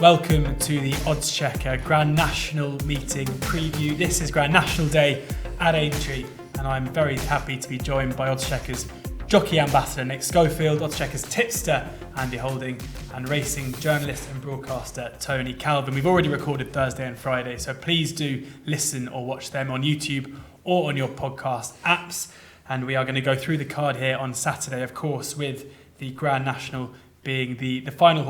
Welcome to the Odds Checker Grand National meeting preview. This is Grand National Day at Aintree, and I'm very happy to be joined by Odds Checkers jockey ambassador Nick Schofield, Odds Checkers tipster Andy Holding, and racing journalist and broadcaster Tony Calvin. We've already recorded Thursday and Friday, so please do listen or watch them on YouTube or on your podcast apps. And we are going to go through the card here on Saturday, of course, with the Grand National being the final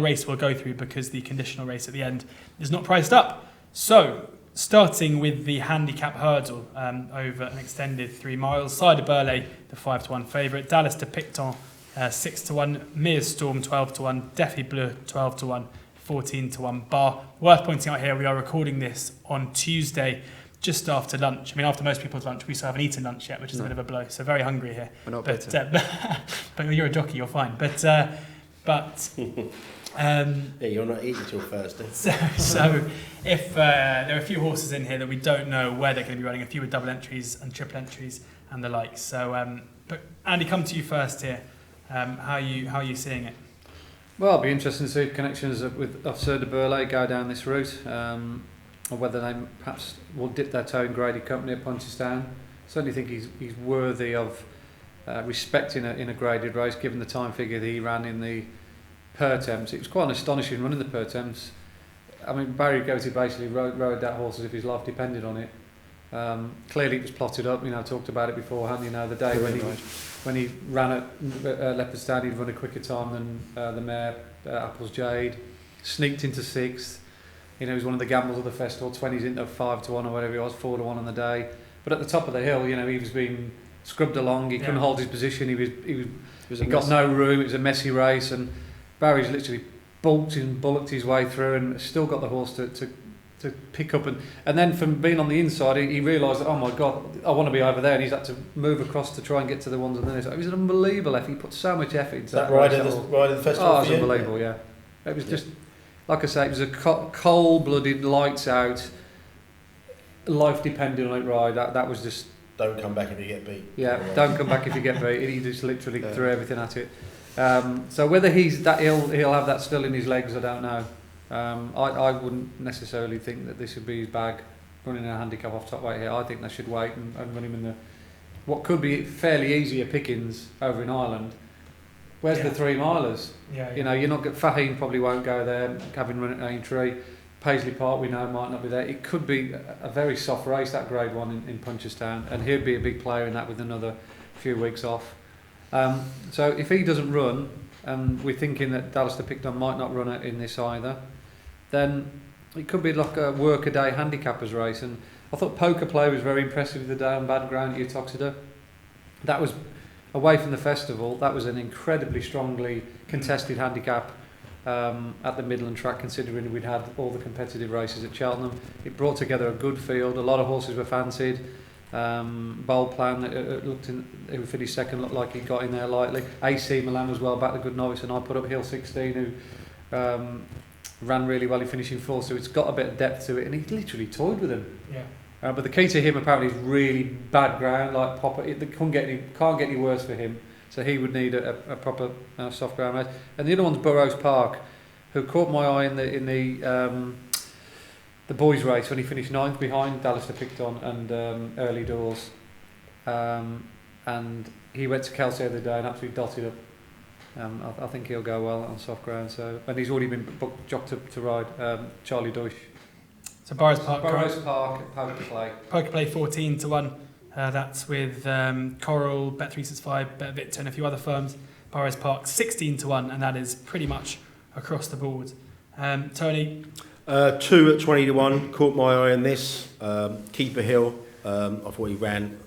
race we'll go through, because the conditional race at the end is not priced up. So, starting with the handicap hurdle over an extended 3 miles. Side of Burley, the 5-1 favourite. Dallas de Picton, 6-1. Mears Storm, 12-1. Defi Bleu, 12-1. 14-1 bar. Worth pointing out here, we are recording this on Tuesday, just after lunch. I mean, after most people's lunch, we still haven't eaten lunch yet, which is a bit of a blow. So very hungry here. We're not bitter. But you're a jockey, you're fine. But you're not eating till Thursday. So if there are a few horses in here that we don't know where they're going to be running, a few with double entries and triple entries and the like. So, but Andy, come to you first here. How are you seeing it? Well, it'll be interesting to see connections with Officer de Burley go down this route. Or whether they perhaps will dip their toe in Grady Company at Punchestown. Certainly think he's worthy of respect in a graded race, given the time figure that he ran in the Pertemps. It was quite an astonishing run in the Pertemps. I mean, Barry Goethe basically rode that horse as if his life depended on it. Clearly it was plotted up, I talked about it beforehand, the day when he ran at Leopardstown, he'd run a quicker time than the mare, Apple's Jade, sneaked into 6th. He was one of the gambles of the festival, 20s into 5-1 or whatever it was, 4-1 on the day. But at the top of the hill, he was being scrubbed along. He couldn't hold his position. He got no room. It was a messy race, and Barry's literally bullocked his way through and still got the horse to pick up. And then from being on the inside, he realised that, oh my God, I want to be over there, and he's had to move across to try and get to the ones underneath. It was an unbelievable effort. He put so much effort into that ride of the festival. Oh, it was unbelievable. Yeah, it was just. Like I say, it was a cold-blooded, lights-out, life-dependent on it ride. That was just... Don't come back if you get beat. Yeah, don't come back if you get beat. He just literally threw everything at it. So whether he's that ill, he'll have that still in his legs, I don't know. I wouldn't necessarily think that this would be his bag, running a handicap off top weight here. I think they should wait and run him in the... What could be fairly easier pickings over in Ireland. Where's the 3 milers? You're not. Faheen probably won't go there. Having run at Aintree, Paisley Park we know might not be there. It could be a very soft race, that Grade 1 in Punchestown, and he'd be a big player in that with another few weeks off. So if he doesn't run, and we're thinking that Dallas de Picton might not run it in this either, then it could be like a work-a-day handicappers race. And I thought Poker Play was very impressive the day on bad ground at Utoxeter. That was. Away from the festival, that was an incredibly strongly contested handicap at the Midland track, considering we'd had all the competitive races at Cheltenham. It brought together a good field. A lot of horses were fancied. Bold Plan, who finished second, looked like he got in there lightly. AC Milan was well back, the good novice, and I put up Hill 16, who ran really well. He finished in 4th, so it's got a bit of depth to it, and he literally toyed with him. Yeah. But the key to him apparently is really bad ground, like Popper. It can't get any worse for him. So he would need a proper soft ground race. And the other one's Burrows Park, who caught my eye in the boys' race when he finished 9th behind Dallas de Picton and Early Doors. And he went to Kelsey the other day and absolutely dotted up. I think he'll go well on soft ground. So, and he's already been jocked to ride Charlie Deutsch. So Burrows Park, Poker Play. Poker Play 14-1. That's with Coral, Bet365, Bet Victor, and a few other firms. Burrows Park 16-1, and that is pretty much across the board. Tony? 2 at 20-1. Caught my eye on this. Keeper Hill. I thought he ran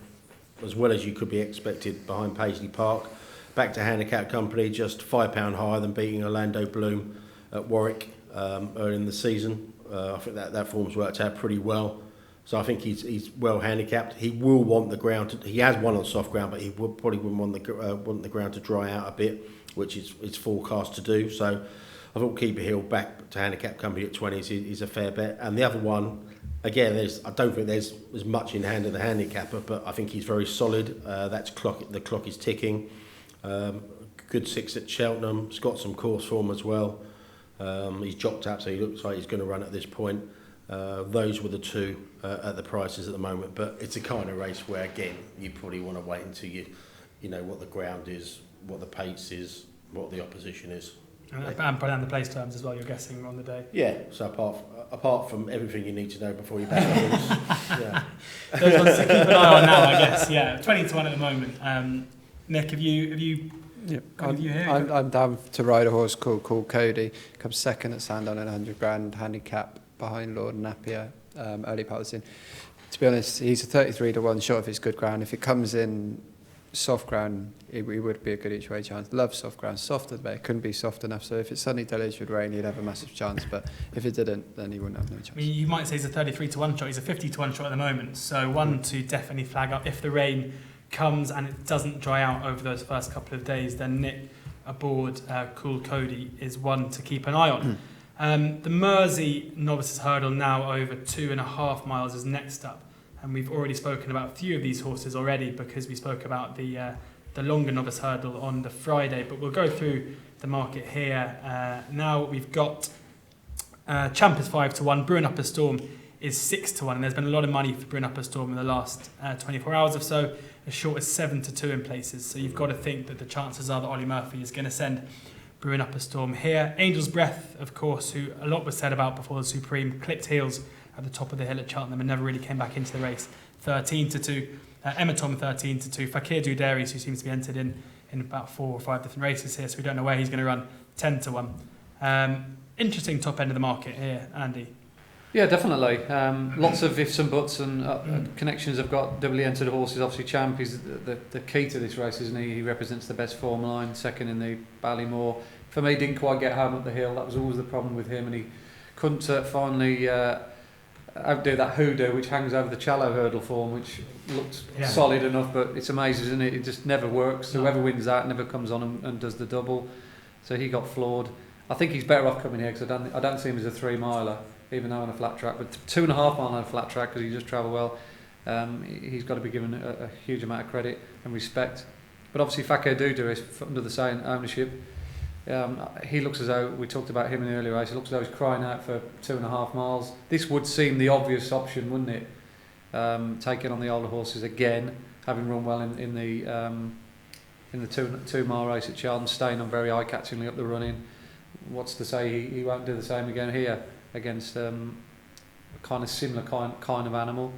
as well as you could be expected behind Paisley Park. Back to Handicap Company, just £5 higher than beating Orlando Bloom at Warwick early in the season. I think that form's worked out pretty well. So I think he's well handicapped. He will want the ground. He has won on soft ground, but he probably wouldn't want the ground to dry out a bit, which it's forecast to do. So I thought Keeper Hill back to Handicap Company at 20s is a fair bet. And the other one, again, I don't think there's as much in hand of the handicapper, but I think he's very solid. The clock is ticking. Good 6 at Cheltenham. He's got some course form as well. He's jocked up, so he looks like he's going to run at this point. Those were the two at the prices at the moment, but it's a kind of race where, again, you probably want to wait until you know what the ground is, what the pace is, what the opposition is. And probably the place terms as well, you're guessing, on the day. Yeah, so apart from everything you need to know before you back the horse. Yeah. Those ones to keep an eye on now, I guess. Yeah, 20 to 1 at the moment. Nick, have you I'm down to ride a horse called Cody. Comes second at Sandown in 100 grand handicap behind Lord Napier, early part of the season. To be honest, he's a 33 to 1 shot if it's good ground. If it comes in soft ground, it would be a good each way chance. Love soft ground. Softer, but it couldn't be soft enough. So if it's sunny deluged with rain, he'd have a massive chance. But if it didn't, then he wouldn't have no chance. I mean, you might say he's a 33 to 1 shot. He's a 50 to 1 shot at the moment. So one to definitely flag up. If the rain comes and it doesn't dry out over those first couple of days, then Nick aboard Cool Cody is one to keep an eye on. The Mersey Novices Hurdle, now over 2.5 miles, is next up. And we've already spoken about a few of these horses already because we spoke about the longer Novice Hurdle on the Friday. But we'll go through the market here. Now we've got Champ is 5 to 1. Brewing Up a Storm is 6 to 1. And there's been a lot of money for Brewing Up a Storm in the last 24 hours or so, as short as 7 to 2 in places. So you've got to think that the chances are that Ollie Murphy is going to send Brewing Up a Storm here. Angel's Breath, of course, who a lot was said about before the Supreme, clipped heels at the top of the hill at Cheltenham and never really came back into the race. 13 to 2. Emma Tom 13 to 2. Fakir Dudarius, who seems to be entered in about 4 or 5 different races here, so we don't know where he's going to run. 10 to 1. Interesting top end of the market here, Andy. Yeah, definitely. Lots of ifs and buts, and connections have got doubly entered horses. Obviously, Champ is the key to this race, isn't he? He represents the best form line, second in the Ballymore. For me, didn't quite get home up the hill. That was always the problem with him, and he couldn't finally outdo that hoodoo which hangs over the Challow hurdle form, which looked solid enough, but it's amazing, isn't it? It just never works. Whoever wins that never comes on and does the double. So he got floored. I think he's better off coming here because I don't see him as a 3 miler, even though on a flat track. But 2.5 mile on a flat track, because he just travel well, he's got to be given a huge amount of credit and respect. But obviously Fakir Dudu is under the same ownership. He looks as though, we talked about him in the earlier race, he looks as though he's crying out for 2.5 miles. This would seem the obvious option, wouldn't it? Taking on the older horses again, having run well in the 2 mile race at Cheltenham, staying on very eye-catchingly up the running. What's to say he won't do the same again here against a kind of similar kind of animal?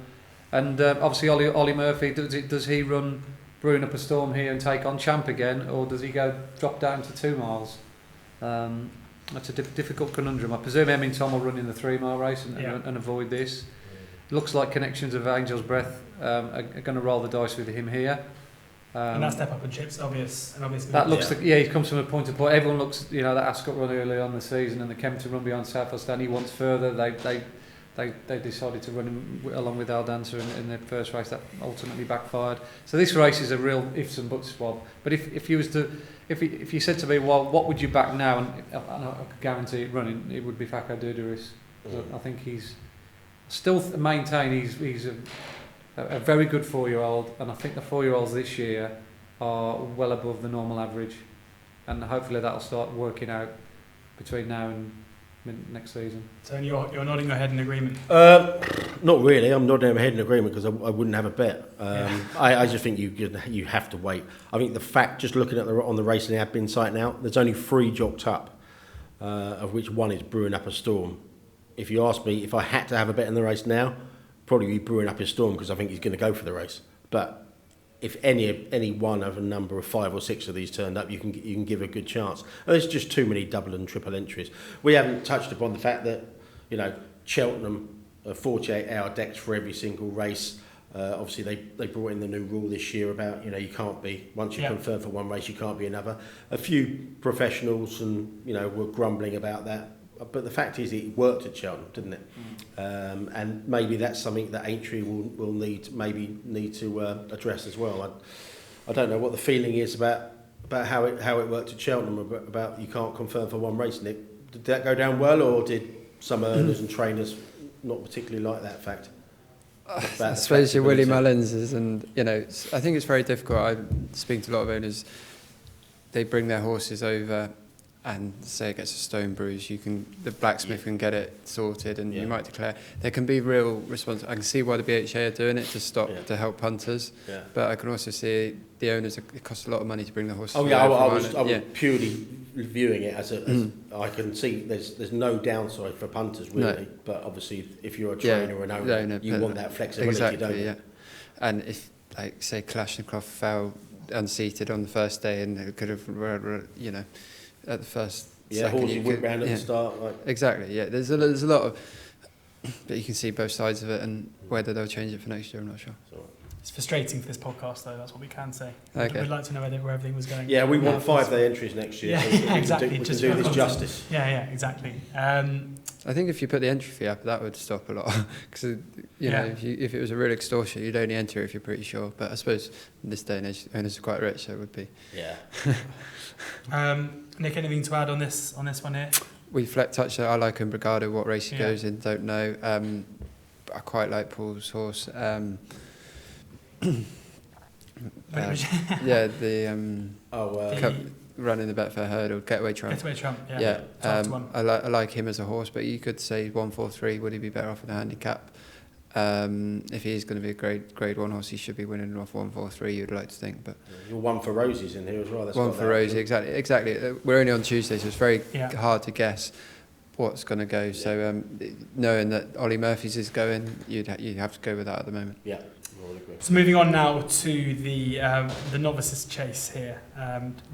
And obviously Ollie Murphy, does he run Brewing Up a Storm here and take on Champ again, or does he drop down to 2 miles? That's a difficult conundrum. I presume Emin Tom will run in the 3 mile race and avoid this. Looks like connections of Angel's Breath are going to roll the dice with him here. And that step up and chips, obvious. That looks, he comes from a point to point. Everyone looks, that Ascot run early on the season and the Kempton run behind Southwell, he wants further. They decided to run him along with Al Dancer in their first race. That ultimately backfired. So this race is a real ifs and buts swab. But if you said to me, well, what would you back now? And I could guarantee it running, it would be Fakir Duduris. I think he's still he's a very good 4-year-old, and I think the 4-year-olds this year are well above the normal average, and hopefully that'll start working out between now and next season. So you're nodding your head in agreement? Not really. I'm nodding my head in agreement because I wouldn't have a bet. I just think you have to wait. I think the fact, just looking at on the racing admin site now, there's only 3 jocked up, of which one is Brewing Up a Storm. If you ask me, if I had to have a bet in the race now, probably be Brewing Up a Storm because I think he's going to go for the race. But if any one of a number of 5 or 6 of these turned up, you can give a good chance. And there's just too many double and triple entries. We haven't touched upon the fact that Cheltenham 48-hour decks for every single race. Obviously they brought in the new rule this year about you can't be, once you're confirmed for one race, you can't be another. A few professionals and were grumbling about that. But the fact is, it worked at Cheltenham, didn't it? And maybe that's something that Aintree will need to address as well. I don't know what the feeling is about how it worked at Cheltenham. About you can't confirm for one race, Nick. Did that go down well, or did some owners and trainers not particularly like that fact? I suppose your Willie Mullinses, and I think it's very difficult. I'm speaking to a lot of owners. They bring their horses over and say it gets a stone bruise, the blacksmith can get it sorted, and you might declare. There can be real response. I can see why the BHA are doing it to help punters, but I can also see the owners. It costs a lot of money to bring the horse. I was purely viewing it as I can see there's no downside for punters really, but obviously if you're a trainer or an owner, you want that flexibility, don't you? And if, like, say, Kalashnikov fell unseated on the first day, and it could have, at the first second, horses whip round at the start. Exactly, yeah. There's a lot of, but you can see both sides of it, and whether they'll change it for next year, I'm not sure. It's frustrating for this podcast, though. That's what we can say. Okay. We'd like to know where everything was going. Yeah, we want 5-day entries next year. Exactly. We can do this justice. Yeah, exactly. I think if you put the entry fee up, that would stop a lot. Because if it was a real extortion, you'd only enter if you're pretty sure. But I suppose in this day and age, owners are quite rich, so it would be. Yeah. Nick, anything to add on this one here? We touched that. I like Imbrigado. What race he goes in, don't know. I quite like Paul's horse. Running the Betfair Hurdle, Getaway Trump. I like him as a horse, but you could say 143. Would he be better off in a handicap? If he is going to be a grade 1 horse, he should be winning off 143. You'd like to think, but you're one for Rosie's in here as well. One for Rosie, exactly. We're only on Tuesday, so it's very hard to guess what's going to go. So knowing that Ollie Murphy's is going, you'd have to go with that at the moment. Yeah. So moving on now to the Novices chase here,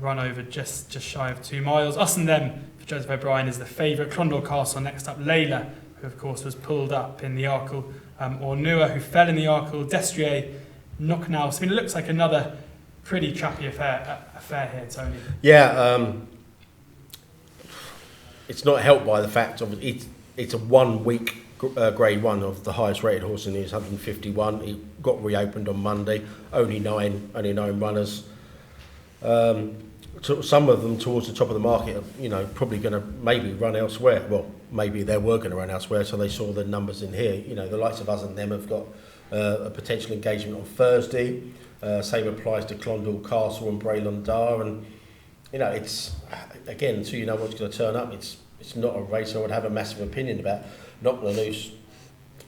run over just shy of 2 miles. Us and Them for Joseph O'Brien is the favourite. Clondall Castle next up. Layla, who of course was pulled up in the Arkle, Ornua, who fell in the Arkle, Destrier, Knocknow. So it looks like another pretty trappy affair here, Tony. Yeah, it's not helped by the fact of it's a 1 week. Grade 1 of the highest rated horse in the 151. He got reopened on Monday. Only nine runners. Some of them towards the top of the market are, probably going to maybe run elsewhere. Well, maybe they were going to run elsewhere, so they saw the numbers in here. The likes of Us and Them have got a potential engagement on Thursday. Same applies to Clondall Castle and Braylon Dar, and it's again until you know what's going to turn up. It's not a race I would have a massive opinion about. Not going to lose.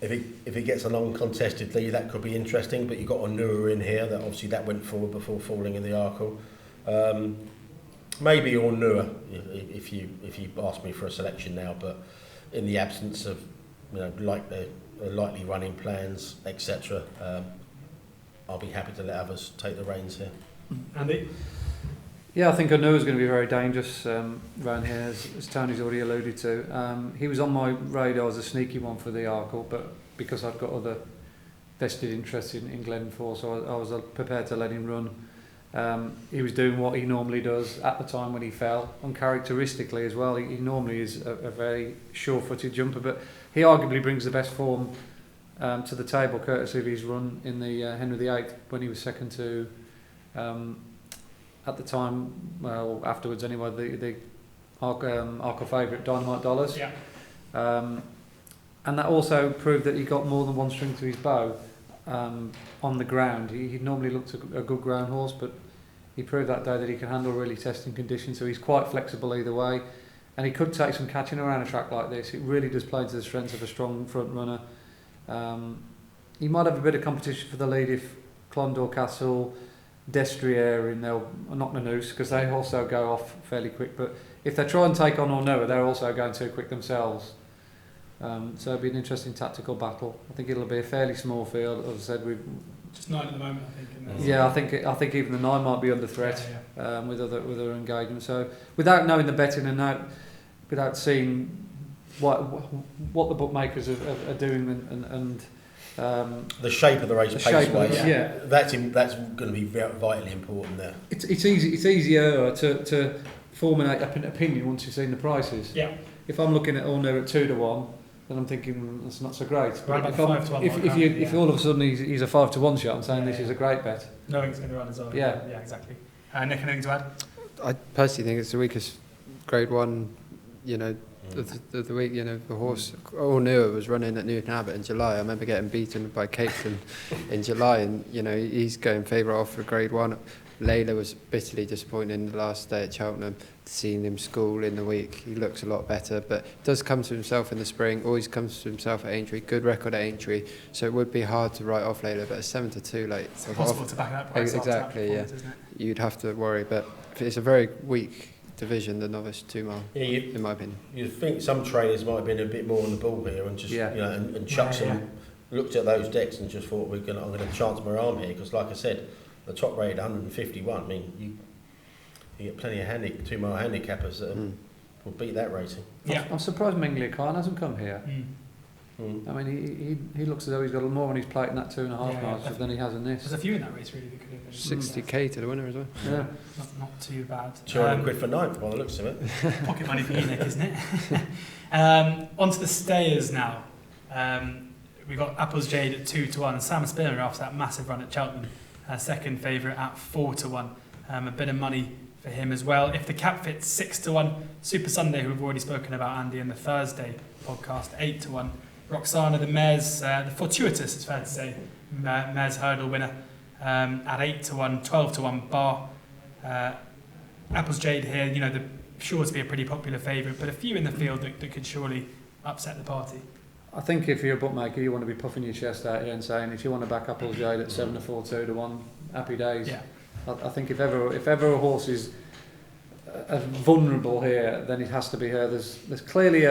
If it gets a long contested lead, that could be interesting. But you've got Ornua in here. That obviously that went forward before falling in the Arkle. Maybe Ornua if you ask me for a selection now. But in the absence of like the likely running plans, etc., I'll be happy to let others take the reins here. Andy. Yeah, I think Ornua is going to be very dangerous around here, as Tony's already alluded to. He was on my radar as a sneaky one for the Arkle, but because I've got other vested interests in Glenfor, so I was prepared to let him run. He was doing what he normally does at the time when he fell, uncharacteristically as well. He normally is a very sure-footed jumper, but he arguably brings the best form to the table, courtesy of his run in the Henry VIII when he was second to... at the time, well, afterwards anyway, the Arkle favourite, Dynamite Dollars. Yeah. And that also proved that he got more than one string to his bow on the ground. He normally looked a good ground horse, but he proved that day that he can handle really testing conditions, so he's quite flexible either way. And he could take some catching around a track like this. It really does play to the strengths of a strong front runner. He might have a bit of competition for the lead if Clondall Castle, Destrier in there, not Novices, because they also go off fairly quick, but if they try and take on Ornua, they're also going too quick themselves. So it'll be an interesting tactical battle. I think it'll be a fairly small field. As I said, we've just 9 at the moment, I think. Yeah, I think even the 9 might be under threat with other engagements. So without knowing the betting and without seeing what the bookmakers are doing and the shape of the race, pace-wise, that's going to be vitally important there. It's easier to formulate an opinion once you've seen the prices. Yeah. If I'm looking at Ornua at 2 to 1, then I'm thinking that's not so great. But if all of a sudden he's a 5 to 1 shot, I'm saying this is a great bet. Knowing it's going to run as well. Yeah, exactly. Nick, anything to add? I personally think it's the weakest grade 1, of the week. The horse Ornua was running at Newton Abbot in July. I remember getting beaten by Cape in July, and he's going favourite off for grade 1. Layla was bitterly disappointed in the last day at Cheltenham. Seeing him school in the week, he looks a lot better, but does come to himself in the spring. Always comes to himself at Aintree. Good record at Aintree, so it would be hard to write off Layla. But at 7-2 late, it's impossible to back that price exactly. Isn't it? You'd have to worry, but it's a very weak division, the novice 2 mile. In my opinion, You'd think some trainers might have been a bit more on the ball here and just and chucked some. Looked at those decks and just thought I'm going to chance my arm here, because like I said, the top rated 151. I mean, you get plenty of 2 mile handicappers that will beat that rating. Yeah, I'm surprised Mingley Khan hasn't come here. I mean, he looks as though he's got more on his plate in that 2.5 miles than he has in this. There's a few in that race really that could have been 60k to the winner as well. Yeah, not too bad. 200 quid for ninth by the looks of it. Pocket money for you, Nick, isn't it? On to the stayers now. We've got Apples Jade at 2-1. Sam Spinner after that massive run at Cheltenham, second favourite at 4-1. A bit of money for him as well. If the cap fits, 6-1. Super Sunday, who we've already spoken about, Andy, in the Thursday podcast, 8-1. Roxana, the Mares, the fortuitous, it's fair to say, Mares hurdle winner at 8-1, 12-1 bar. Apples Jade here, the sure to be a pretty popular favourite, but a few in the field that could surely upset the party. I think if you're a bookmaker, you want to be puffing your chest out here and saying, if you want to back Apples Jade at 7-4, 2-1, happy days. Yeah. I think if ever a horse is vulnerable here, then it has to be her. There's clearly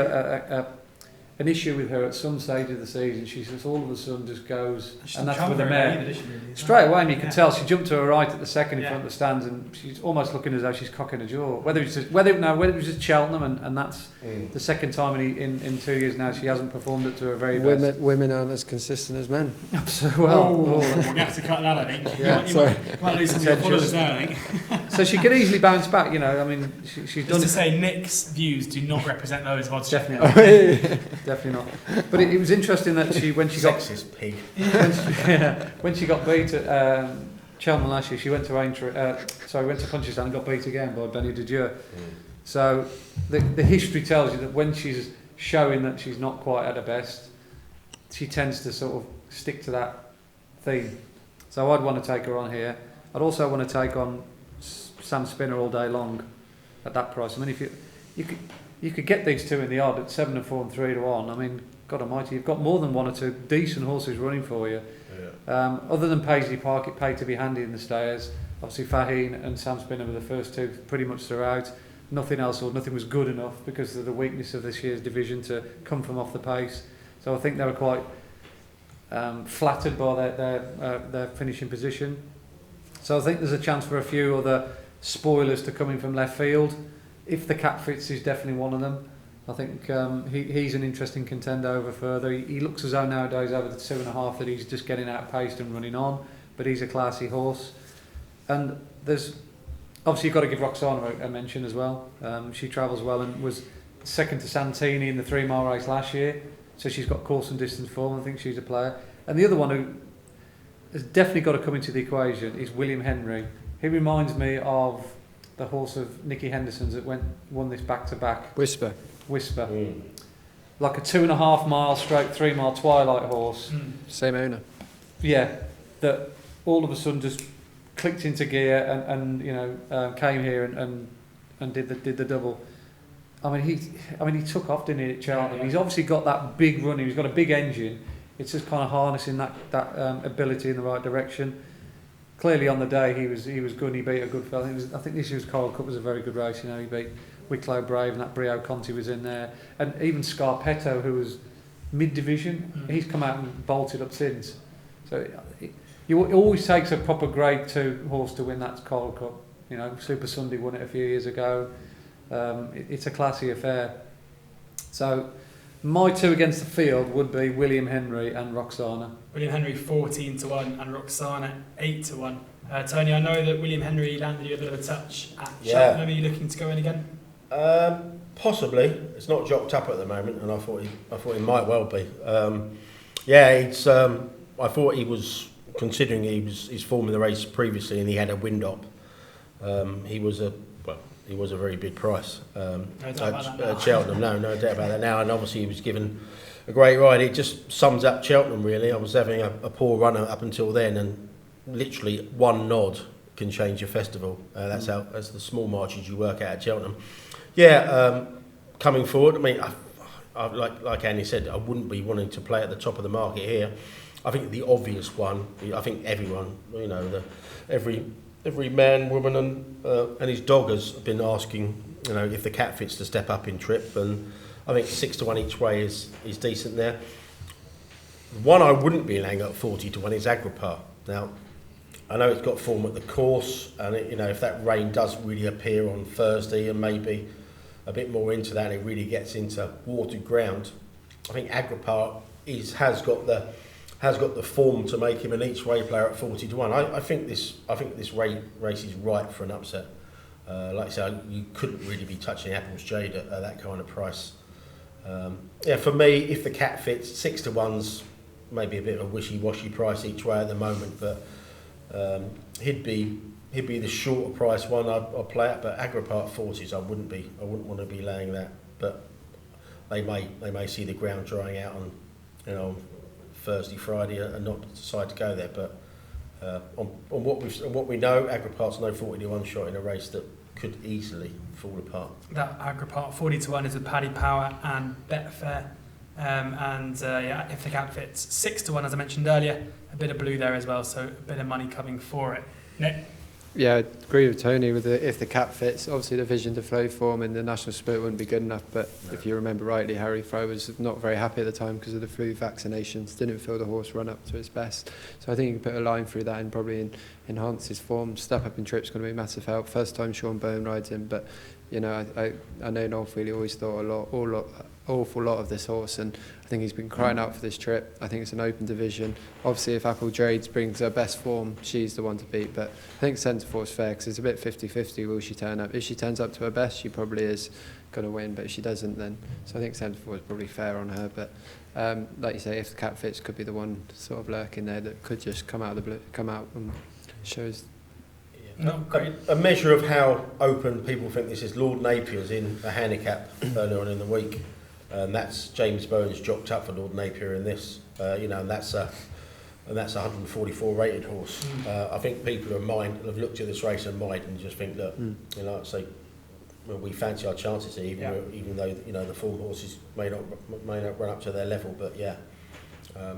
an issue with her at some stage of the season. She just all of a sudden just goes, and that's with the mare. Straight away, and you can tell she jumped to her right at the second in front of the stands, and she's almost looking as though she's cocking a jaw. Whether it was just Cheltenham, and that's the second time in 2 years now she hasn't performed it to her very best. Women aren't as consistent as men. So, well, we're going to have to cut that, I think. You might lose some of your followers there, I think. So she could easily bounce back, I mean, she's done. Just to say, Nick's views do not represent those of Odds. Definitely not. But it was interesting that when she got sexist pig. When she got beat at Cheltenham last year, she went to Aintree. Went to Punchestown and got beat again by Benny de Dieu. So the history tells you that when she's showing that she's not quite at her best, she tends to sort of stick to that theme. So I'd want to take her on here. I'd also want to take on Sam Spinner all day long at that price. I mean, if you could get these two in the odd at 7-4 and 3-1. I mean, God Almighty, you've got more than one or two decent horses running for you. Yeah. Other than Paisley Park, it paid to be handy in the stayers. Obviously, Faheen and Sam Spinner were the first two pretty much throughout. Nothing was good enough because of the weakness of this year's division to come from off the pace. So I think they were quite flattered by their finishing position. So I think there's a chance for a few other spoilers to come in from left field. If the cap fits, he's definitely one of them. I think he's an interesting contender over further. He looks as though nowadays over the 2.5 that he's just getting outpaced and running on, but he's a classy horse. And there's obviously you've got to give Roxana a mention as well. She travels well and was second to Santini in the 3 mile race last year, so she's got course and distance form. I think she's a player. And the other one who has definitely got to come into the equation is William Henry. He reminds me of the horse of Nicky Henderson's that won this back-to-back. Whisper. Like a 2.5 mile stroke 3 mile twilight horse. Same owner. Yeah, that all of a sudden just clicked into gear and came here and did the double. I mean he took off, didn't he, at Cheltenham? Yeah. He's obviously got that big running. He's got a big engine. It's just kind of harnessing that ability in the right direction. Clearly on the day he was good and he beat a good fella. I think this year's Coral Cup was a very good race. He beat Wicklow Brave and that Brio Conti was in there, and even Scarpetto, who was mid-division, he's come out and bolted up since. So it always takes a proper Grade 2 horse to win that Coral Cup. Super Sunday won it a few years ago. It's a classy affair. So my two against the field would be William Henry and Roxana. William Henry 14-1 and Roxana 8-1. Tony, I know that William Henry landed you a bit of a touch at Cheltenham. Are you looking to go in again? Possibly. It's not jocked up at the moment, and I thought he might well be. I thought he was, considering his form in the race previously, and he had a wind up. He was a very big price at Cheltenham. No doubt about that now. And obviously he was given a great ride. It just sums up Cheltenham really. I was having a poor run up until then, and literally one nod can change your festival. That's the small margins you work out at Cheltenham. Coming forward, I mean, like Andy said, I wouldn't be wanting to play at the top of the market here. I think the obvious one, I think everyone, every man, woman and his doggers have been asking, if the cat fits to step up in trip, and I think 6-1 each way is decent there. One I wouldn't be laying at 40-1 is Agripar. Now, I know it's got form at the course, and if that rain does really appear on Thursday and maybe a bit more into that, and it really gets into watered ground, I think Agripar has got the form to make him an each way player at 40-1. I think this race is ripe for an upset. Like I said, you couldn't really be touching Apple's Jade at that kind of price. For me, if the cat fits, 6-1's maybe a bit of a wishy-washy price each way at the moment, but he'd be the shorter price one I'd play at. But Agripar at 40s, I wouldn't want to be laying that. But they may see the ground drying out on Thursday, Friday, and not decide to go there. But on what we know, Agripar's no 40-1 shot in a race that could easily fall apart. That Agripar 40-1 is with Paddy Power and Betfair. If the cat fits, 6-1 as I mentioned earlier, a bit of blue there as well, so a bit of money coming for it. Nick? Yeah, I agree with Tony with if the cap fits. Obviously the Vision to Flow form in the national split wouldn't be good enough, but if you remember rightly, Harry Frowe was not very happy at the time because of the flu vaccinations, didn't feel the horse run up to its best. So I think you can put a line through that and probably enhance his form. Step up in trip's going to be a massive help. First time Sean Bone rides him, but I know Noel Feely always thought awful lot of this horse, and I think he's been crying out for this trip. I think it's an open division. Obviously, if Apple Jade brings her best form, she's the one to beat, but I think Centrefor's fair because it's a bit 50-50. Will she turn up? If she turns up to her best, she probably is going to win, but if she doesn't, then so I think Centrefor is probably fair on her. But like you say, if the cat fits, could be the one sort of lurking there that could just come out and shows. Not great. A measure of how open people think this is. Lord Napier's in a handicap earlier on in the week. And that's James Bowen's jocked up for Lord Napier in this, and that's a 144 rated horse. I think people have looked at this race and mind and just think that, we fancy our chances here, even though the form horses may not run up to their level. But I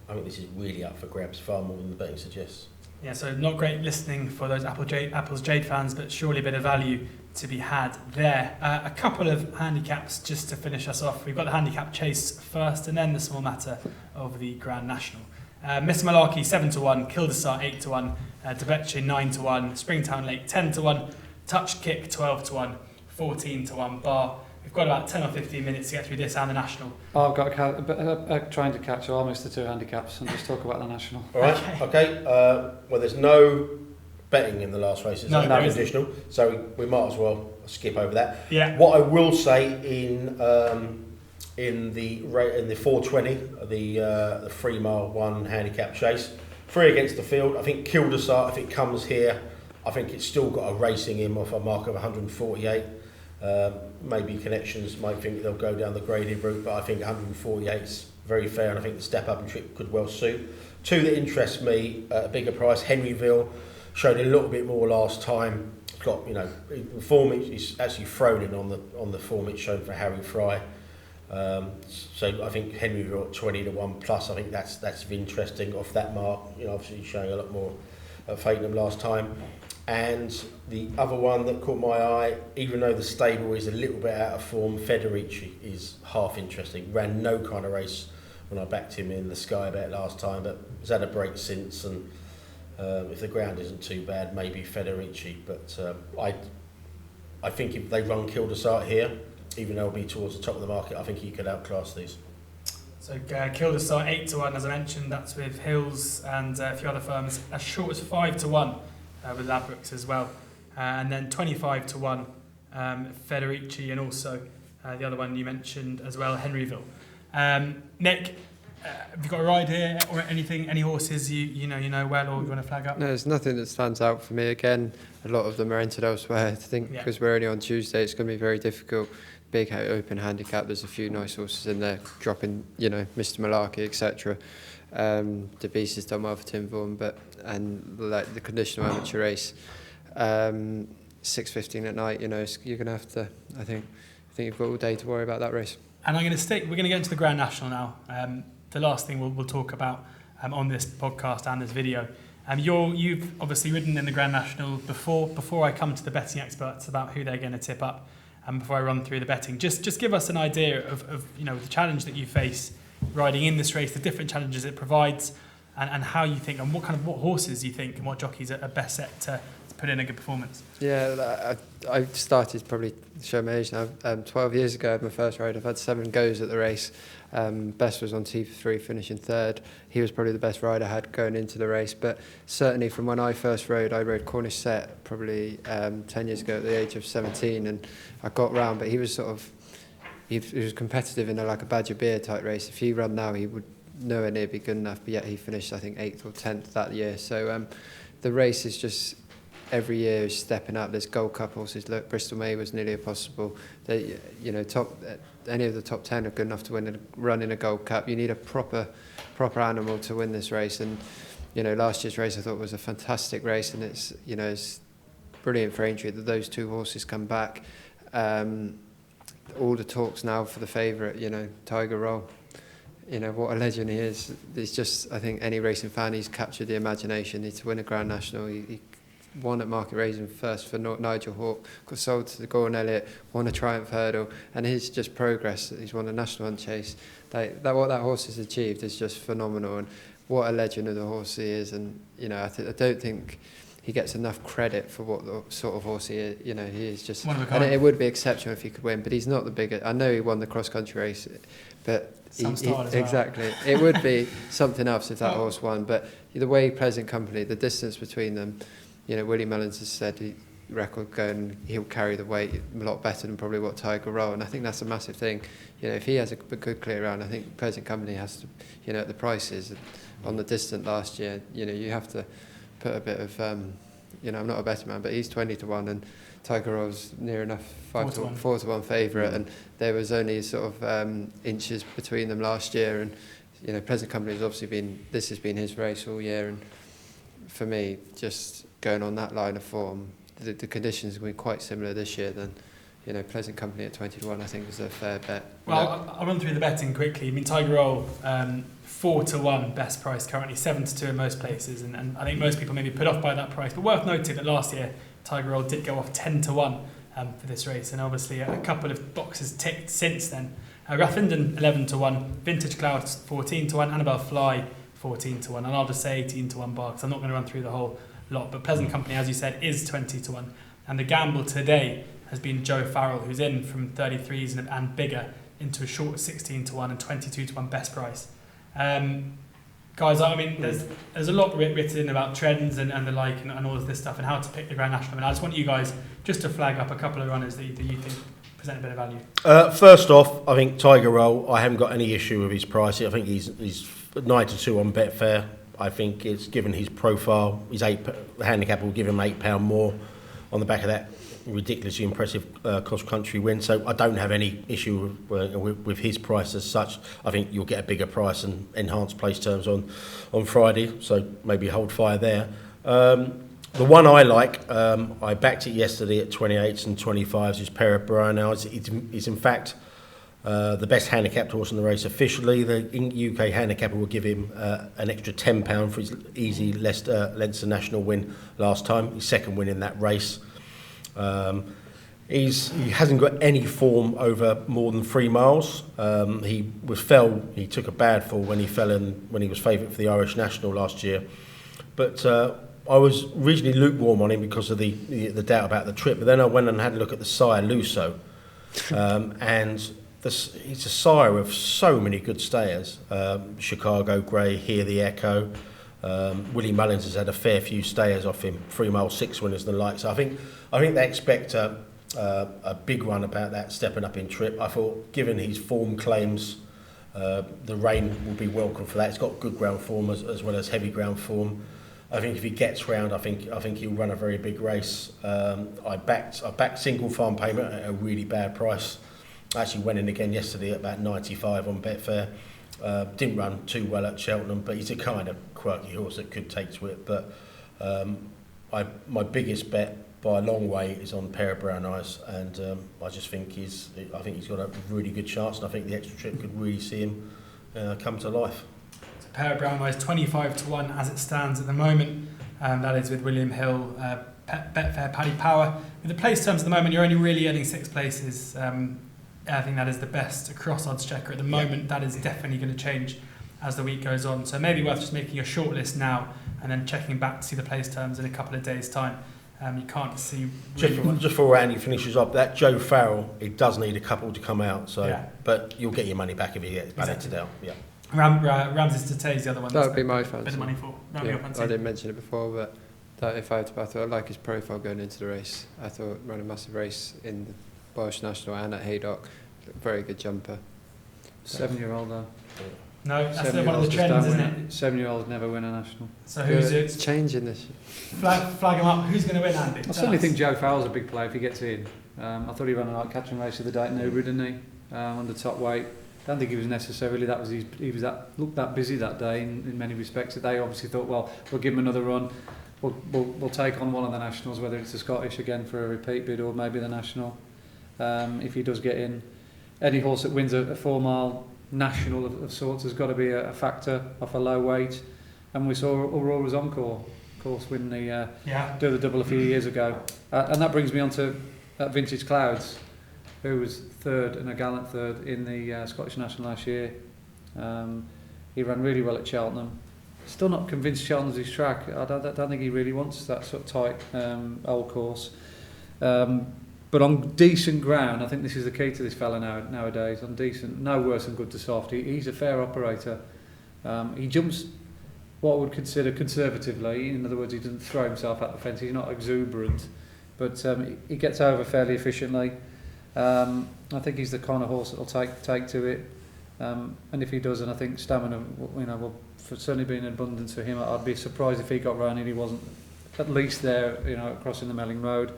think this is really up for grabs, far more than the betting suggests. Yeah, so not great listening for those Apple's Jade fans, but surely a bit of value to be had there. A couple of handicaps just to finish us off. We've got the handicap chase first, and then the small matter of the Grand National. Mr. Malarkey 7-1, Kildesart 8-1, Debeche 9-1, Springtown Lake 10-1, Touch Kick 12-1, 14-1 bar. We've got about 10 or 15 minutes to get through this and the National. I've got trying to catch almost the two handicaps and just talk about the National. All right, okay. Well, there's no betting in the last race, no additional, so we might as well skip over that. Yeah. What I will say in the 420, the 3 mile 1 handicap chase, 3 against the field. I think Kildesart, if it comes here, I think it's still got a racing him off a mark of 148. Maybe Connections might think they'll go down the graded route, but I think 148 is very fair, and I think the step up and trip could well suit. 2 that interest me at a bigger price, Henryville, showed a little bit more last time. It's got, form is actually thrown in on the form it's shown for Harry Fry. So I think Henryville at 20-1 plus, I think that's interesting off that mark. Obviously showing a lot more at Fakenham last time. And the other one that caught my eye, even though the stable is a little bit out of form, Federici is half interesting. Ran no kind of race when I backed him in the Sky Bet last time, but has had a break since, and if the ground isn't too bad, maybe Federici. But I think if they run Kildesart here, even though it'll be towards the top of the market, I think he could outclass these. So Kildesart 8-1, as I mentioned, that's with Hills and a few other firms, as short as 5-1 with Ladbrokes as well. And then 25-1 Federici, and also the other one you mentioned as well, Henryville. Nick, have you got a ride here or anything? Any horses you know well, or you want to flag up? No, there's nothing that stands out for me. Again, a lot of them are entered elsewhere. I think because we're only on Tuesday, it's going to be very difficult. Big open handicap. There's a few nice horses in there, dropping, Mr. Malarkey, etc. The Beast has done well for Tim Vaughan, and like the conditional amateur race, 6:15 at night. You're going to have to. I think you've got all day to worry about that race. And we're going to get into the Grand National now. The last thing we'll talk about on this podcast and this video. You've obviously ridden in the Grand National before I come to the betting experts about who they're going to tip up, and before I run through the betting. Just give us an idea of the challenge that you face riding in this race, the different challenges it provides, and how you think, and what horses you think and what jockeys are best set to put in a good performance. Yeah, I started probably to show my age now. 12 years ago, I had my first ride. I've had 7 goes at the race. Best was on T3, finishing 3rd. He was probably the best rider I had going into the race. But certainly from when I first rode, I rode Cornish Set probably 10 years ago at the age of 17, and I got round. But he was he was competitive in a Badger Beer type race. If he ran now, he would nowhere near be good enough. But yet he finished, I think, 8th or 10th that year. So the race is just every year is stepping up. There's Gold Cup horses. Look, Bristol May was nearly impossible. Any of the top 10 are good enough to run in a Gold Cup. You need a proper animal to win this race. And last year's race I thought was a fantastic race, and it's brilliant for Aintree that those 2 horses come back. All the talks now for the favourite, Tiger Roll. What a legend he is. It's just, I think any racing fan, he's captured the imagination. To win a Grand National, he won at Market Raising first for Nigel Hawke, got sold to the Gordon Elliott, won a Triumph Hurdle, and his just progress. He's won a National Hunt Chase. What that horse has achieved is just phenomenal, and what a legend of the horse he is. And I don't think he gets enough credit for what the sort of horse he is. He is just one of a kind. And it would be exceptional if he could win, but he's not the biggest. I know he won the cross country race, but exactly, it would be something else if that horse won. But the way Pleasant Company, the distance between them. Willie Mullins has said record going, he'll carry the weight a lot better than probably what Tiger Roll, and I think that's a massive thing. If he has a good clear round, I think Present Company has to, at the prices on the distant last year, you have to put a bit of, I'm not a betting man, but he's 20 to 1, and Tiger Roll's near enough 4 to 1 favourite, and there was only sort of inches between them last year, and Present Company has obviously this has been his race all year, and for me, just going on that line of form, the conditions will be quite similar this year. Then, Pleasant Company at 20 to 1, I think is a fair bet. Well, I'll run through the betting quickly. Tiger Roll, 4 to 1 best price currently, 7 to 2 in most places, and I think most people may be put off by that price. But worth noting that last year Tiger Roll did go off 10 to 1 for this race, and obviously a couple of boxes ticked since then. Rathlinden 11 to 1, Vintage Clouds 14 to 1, Annabelle Fly 14 to 1, and I'll just say 18 to 1 bar because I'm not going to run through the whole lot. But Pleasant Company, as you said, is 20 to 1, and the gamble today has been Joe Farrell, who's in from 33s and bigger into a short 16 to 1 and 22 to 1 best price. Guys, there's a lot written about trends and the like and all of this stuff and how to pick the Grand National. I just want you guys just to flag up a couple of runners that you think present a bit of value. First off, I think Tiger Roll, I haven't got any issue with his price. I think he's 9 to 2 on Betfair. I think it's given his profile. The handicap will give him £8 more on the back of that ridiculously impressive cross-country win. So I don't have any issue with his price as such. I think you'll get a bigger price and enhanced place terms on Friday. So maybe hold fire there. The one I like, I backed it yesterday at 28s and 25s, is Para Now. It's in fact the best handicapped horse in the race officially. The UK handicapper will give him an extra £10 for his easy Leinster national win last time, his second win in that race. He hasn't got any form over more than 3 miles. He took a bad fall when he was favourite for the Irish National last year. But I was originally lukewarm on him because of the doubt about the trip. But then I went and had a look at the sire, Luso. And he's a sire of so many good stayers. Chicago Grey, Hear the Echo. Willie Mullins has had a fair few stayers off him, 3 mile 6 winners and the like. So I think they expect a big run about that, stepping up in trip. I thought, given his form claims, the rain will be welcome for that. He's got good ground form as well as heavy ground form. I think if he gets round, I think he'll run a very big race. I backed Single Farm Payment at a really bad price. I actually went in again yesterday at about 95 on Betfair. Didn't run too well at Cheltenham, but he's a kind of quirky horse that could take to it. But my biggest bet by a long way is on Pair of Brown Eyes, and I just think he's got a really good chance, and I think the extra trip could really see him come to life. So Pair of Brown Eyes 25-1 as it stands at the moment. That is with William Hill, Betfair, Paddy Power. With the place terms at the moment, you're only really earning 6 places. I think that is the best across odds checker at the moment. That is definitely going to change as the week goes on. So maybe worth just making a short list now and then checking back to see the place terms in a couple of days' time. You can't see really just before Andy finishes up, that Joe Farrell, he does need a couple to come out. So, yeah. But you'll get your money back if he gets battered out. Yeah. Ramses Tate is the other one. That would be my fancy. Bit of money for. That would be your fancy. I didn't mention it before, but if I thought I like his profile going into the race. I thought ran a massive race in the Welsh National and at Haydock. Very good jumper. 7-year-old though. No, that's one of the trends, isn't it? 7-year-olds never win a national. So who's it? It's changing this year. Flag him up. Who's going to win, Andy? I certainly think Joe Farrell's a big player if he gets in. I thought he ran a catching race the other day at Newbury, didn't he? On the top weight. I don't think he was necessarily looked that busy that day in many respects. That they obviously thought, well, we'll give him another run. We'll take on one of the nationals, whether it's the Scottish again for a repeat bid or maybe the national. If he does get in, any horse that wins a 4-mile national of sorts has got to be a factor off a low weight. And we saw Aurora's Encore, of course, win do the double a few years ago. And that brings me on to Vintage Clouds, who was third and a gallant third in the Scottish National last year. He ran really well at Cheltenham. Still not convinced Cheltenham's his track. I don't think he really wants that sort of tight old course. But on decent ground, I think this is the key to this fella nowadays. On decent, no worse than good to soft. He's a fair operator. He jumps what I would consider conservatively. In other words, he doesn't throw himself at the fence. He's not exuberant, but he gets over fairly efficiently. I think he's the kind of horse that will take to it. And if he does, and I think stamina, will certainly be in abundance for him. I'd be surprised if he got round and he wasn't at least there, crossing the Melling Road.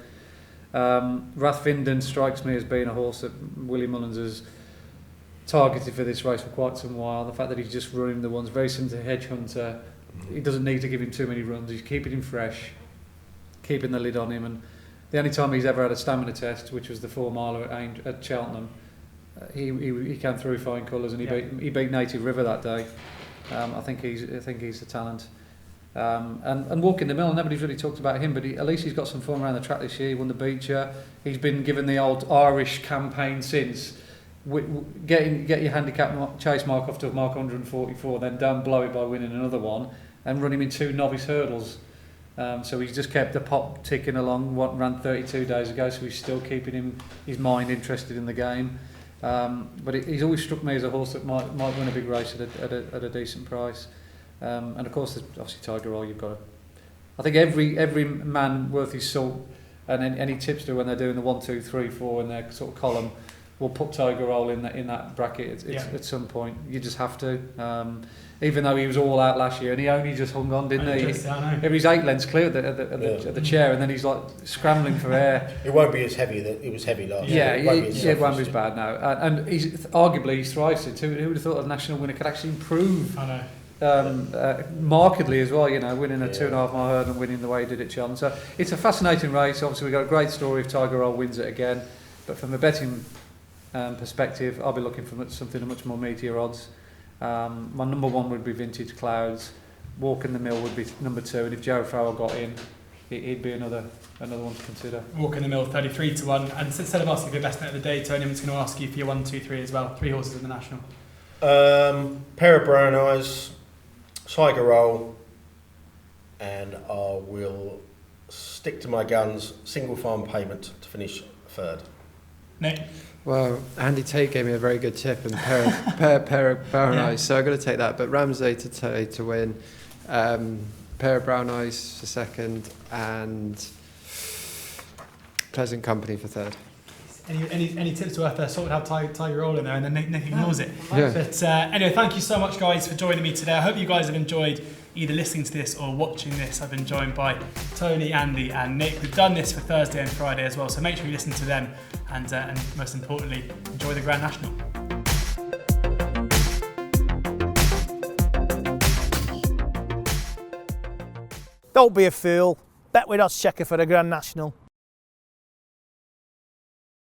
Rathfinden strikes me as being a horse that Willie Mullins has targeted for this race for quite some while. The fact that he's just running the ones very similar to Hedge Hunter, he doesn't need to give him too many runs. He's keeping him fresh, keeping the lid on him. And the only time he's ever had a stamina test, which was the 4-miler at Cheltenham, he came through fine colours and he beat Native River that day. I think he's a talent. And Walking the Mill, nobody's really talked about him, but at least he's got some form around the track this year. He won the Beecher. He's been given the old Irish campaign since. Get your handicap chase mark off to mark 144, then don't blow it by winning another one, and run him in 2 novice hurdles. So he's just kept the pot ticking along. Ran 32 days ago, so he's still keeping his mind interested in the game. But he's always struck me as a horse that might win a big race at a decent price. And of course, there's obviously Tiger Roll. You've got to. I think every man worth his salt, and any tipster when they're doing the 1, 2, 3, 4 in their sort of column, will put Tiger Roll in that bracket at some point. You just have to. Even though he was all out last year, and he only just hung on, didn't he? It was 8 lengths clear at the chair, and then he's like scrambling for air. It won't be as heavy that it was heavy last year. It won't be as bad now. And he's arguably he's thrives it. Who would have thought a national winner could actually improve? I know. Markedly as well, winning a 2.5 mile hurdle and winning the way he did at Cheltenham. So it's a fascinating race. Obviously, we've got a great story if Tiger Roll wins it again. But from a betting perspective, I'll be looking for something much more meatier odds. My number 1 would be Vintage Clouds. Walking the Mill would be number 2, and if Joe Farrell got in, he'd be another one to consider. Walking the Mill 33-1, and instead of asking for your best bet of the day, Tony, I'm just going to ask you for your 1, 2, 3 as well. 3 horses in the national. Pair of Brown Eyes, Tiger Roll, and I will stick to my guns. Single farm payment to finish 3rd. Nick. Well, Andy Tate gave me a very good tip, and pair of Brown Eyes, so I've got to take that. But Ramsey to win, pair of Brown Eyes for 2nd, and Pleasant Company for 3rd. Any tips worth sorting out Tiger Roll in there, and then Nick ignores it. Yeah. But anyway, thank you so much, guys, for joining me today. I hope you guys have enjoyed either listening to this or watching this. I've been joined by Tony, Andy and Nick. We've done this for Thursday and Friday as well, so make sure you listen to them and most importantly, enjoy the Grand National. Don't be a fool. Bet with Odds Checker for the Grand National.